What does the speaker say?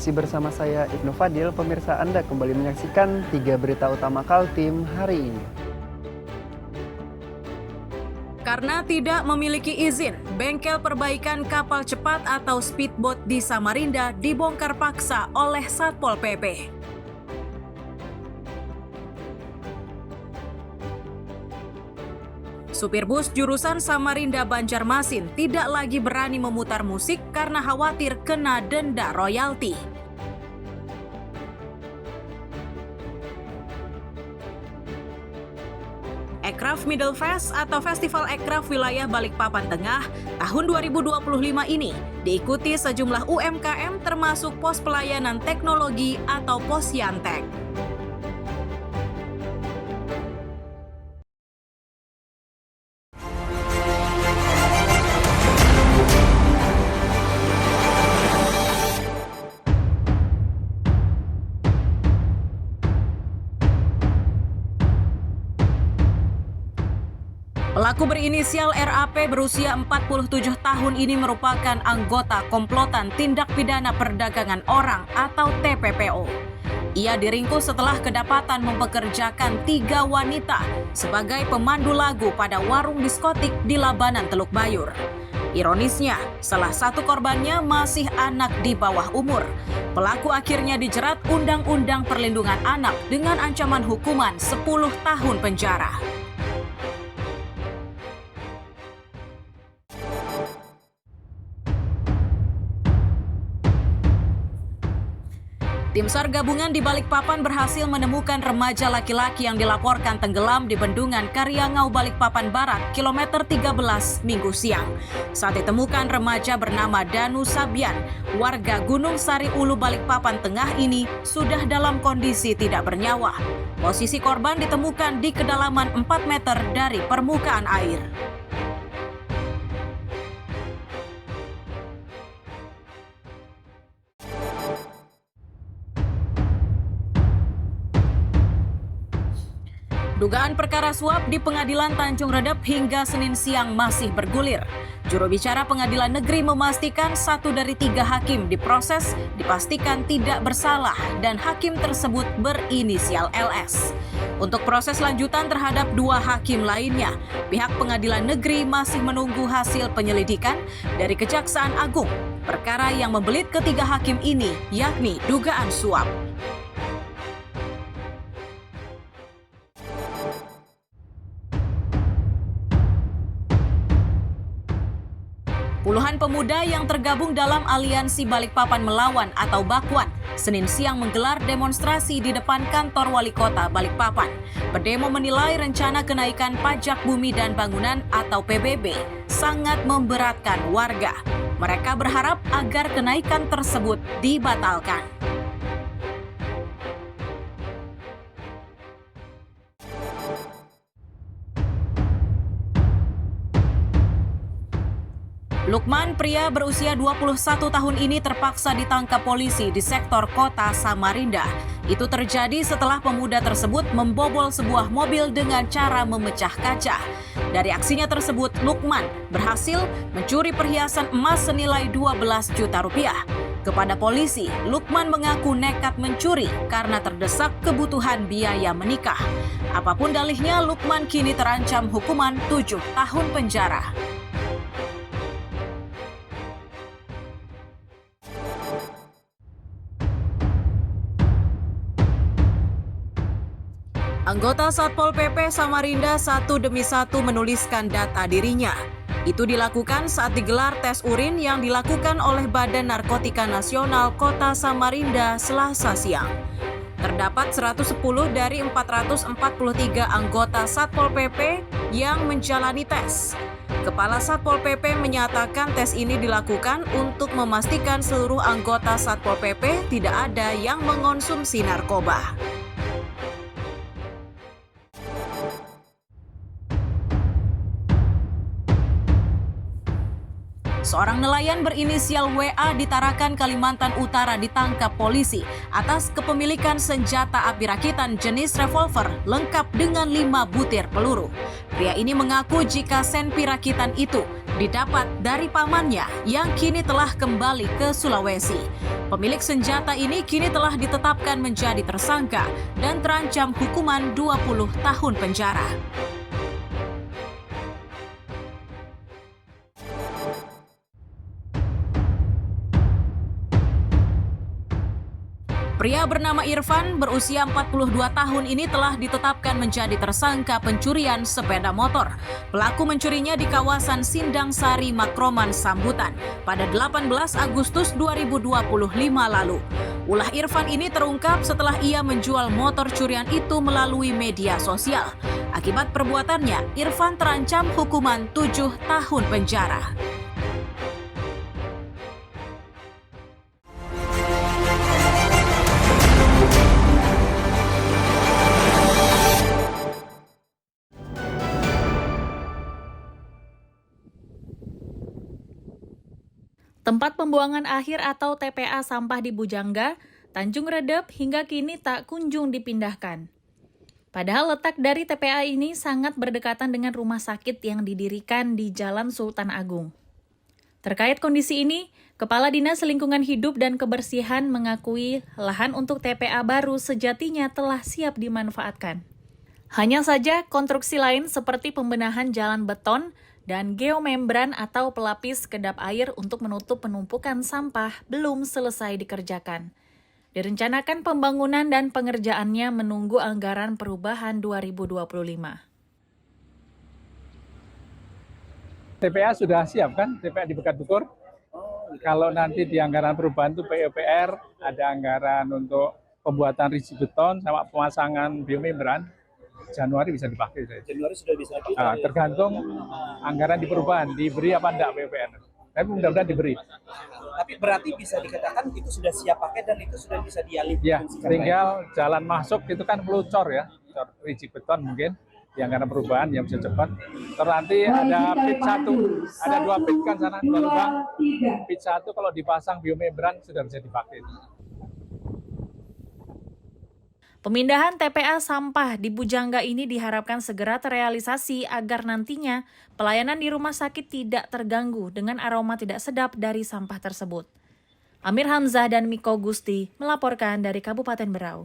Masih bersama saya Ibnu Fadil, pemirsa Anda kembali menyaksikan 3 berita utama Kaltim hari ini. Karena tidak memiliki izin, bengkel perbaikan kapal cepat atau speedboat di Samarinda dibongkar paksa oleh Satpol PP. Supir bus jurusan Samarinda Banjarmasin tidak lagi berani memutar musik karena khawatir kena denda royalti. Ekraf Middle Fest atau Festival Ekraf Wilayah Balikpapan Tengah tahun 2025 ini diikuti sejumlah UMKM termasuk Pos Pelayanan Teknologi atau Posyantek. Pelaku berinisial RAP berusia 47 tahun ini merupakan anggota komplotan tindak pidana perdagangan orang atau TPPO. Ia diringkus setelah kedapatan mempekerjakan 3 wanita sebagai pemandu lagu pada warung diskotik di Labanan, Teluk Bayur. Ironisnya, salah satu korbannya masih anak di bawah umur. Pelaku akhirnya dijerat Undang-Undang Perlindungan Anak dengan ancaman hukuman 10 tahun penjara. Tim SAR gabungan di Balikpapan berhasil menemukan remaja laki-laki yang dilaporkan tenggelam di Bendungan Karyangau, Balikpapan Barat, kilometer 13, Minggu siang. Saat ditemukan, remaja bernama Danu Sabian, warga Gunung Sari Ulu, Balikpapan Tengah ini sudah dalam kondisi tidak bernyawa. Posisi korban ditemukan di kedalaman 4 meter dari permukaan air. Dugaan perkara suap di Pengadilan Tanjung Redep hingga Senin siang masih bergulir. Juru bicara Pengadilan Negeri memastikan 1 dari 3 hakim diproses dipastikan tidak bersalah dan hakim tersebut berinisial LS. Untuk proses lanjutan terhadap 2 hakim lainnya, pihak Pengadilan Negeri masih menunggu hasil penyelidikan dari Kejaksaan Agung. Perkara yang membelit ketiga hakim ini yakni dugaan suap. Puluhan pemuda yang tergabung dalam Aliansi Balikpapan Melawan atau Bakwan Senin siang menggelar demonstrasi di depan kantor Wali Kota Balikpapan. Pendemo menilai rencana kenaikan pajak bumi dan bangunan atau PBB sangat memberatkan warga. Mereka berharap agar kenaikan tersebut dibatalkan. Lukman, pria berusia 21 tahun ini terpaksa ditangkap polisi di sektor kota Samarinda. Itu terjadi setelah pemuda tersebut membobol sebuah mobil dengan cara memecah kaca. Dari aksinya tersebut, Lukman berhasil mencuri perhiasan emas senilai 12 juta rupiah. Kepada polisi, Lukman mengaku nekat mencuri karena terdesak kebutuhan biaya menikah. Apapun dalihnya, Lukman kini terancam hukuman 7 tahun penjara. Anggota Satpol PP Samarinda satu demi satu menuliskan data dirinya. Itu dilakukan saat digelar tes urin yang dilakukan oleh Badan Narkotika Nasional Kota Samarinda Selasa siang. Terdapat 110 dari 443 anggota Satpol PP yang menjalani tes. Kepala Satpol PP menyatakan tes ini dilakukan untuk memastikan seluruh anggota Satpol PP tidak ada yang mengonsumsi narkoba. Seorang nelayan berinisial WA di Tarakan, Kalimantan Utara ditangkap polisi atas kepemilikan senjata api rakitan jenis revolver lengkap dengan 5 butir peluru. Pria ini mengaku jika senpi rakitan itu didapat dari pamannya yang kini telah kembali ke Sulawesi. Pemilik senjata ini kini telah ditetapkan menjadi tersangka dan terancam hukuman 20 tahun penjara. Pria bernama Irfan berusia 42 tahun ini telah ditetapkan menjadi tersangka pencurian sepeda motor. Pelaku mencurinya di kawasan Sindang Sari, Makroman, Sambutan pada 18 Agustus 2025 lalu. Ulah Irfan ini terungkap setelah ia menjual motor curian itu melalui media sosial. Akibat perbuatannya, Irfan terancam hukuman 7 tahun penjara. Tempat pembuangan akhir atau TPA sampah di Bujangga, Tanjung Redep hingga kini tak kunjung dipindahkan. Padahal letak dari TPA ini sangat berdekatan dengan rumah sakit yang didirikan di Jalan Sultan Agung. Terkait kondisi ini, Kepala Dinas Lingkungan Hidup dan Kebersihan mengakui lahan untuk TPA baru sejatinya telah siap dimanfaatkan. Hanya saja konstruksi lain seperti pembenahan jalan beton dan geomembran atau pelapis kedap air untuk menutup penumpukan sampah belum selesai dikerjakan. Direncanakan pembangunan dan pengerjaannya menunggu anggaran perubahan 2025. TPA sudah siap kan? TPA di Bekat Bukur. Kalau nanti di anggaran perubahan itu PUPR, ada anggaran untuk pembuatan rigid beton sama pemasangan biomembran. Januari bisa dipakai. Januari sudah bisa dipakai. Tergantung anggaran di perubahan, diberi apa enggak PUPR. Tapi mudah-mudahan diberi. Tapi berarti bisa dikatakan itu sudah siap pakai dan itu sudah bisa dialih. Ya, tinggal jalan masuk itu kan perlu cor ya, cor rigid beton mungkin di anggaran perubahan yang bisa cepat. Terus nanti ada pit 1, ada 2 pit kan sana, 2 lubang. Pit 1 kalau dipasang biomembran sudah bisa dipakai. Pemindahan TPA sampah di Bujangga ini diharapkan segera terrealisasi agar nantinya pelayanan di rumah sakit tidak terganggu dengan aroma tidak sedap dari sampah tersebut. Amir Hamzah dan Miko Gusti melaporkan dari Kabupaten Berau.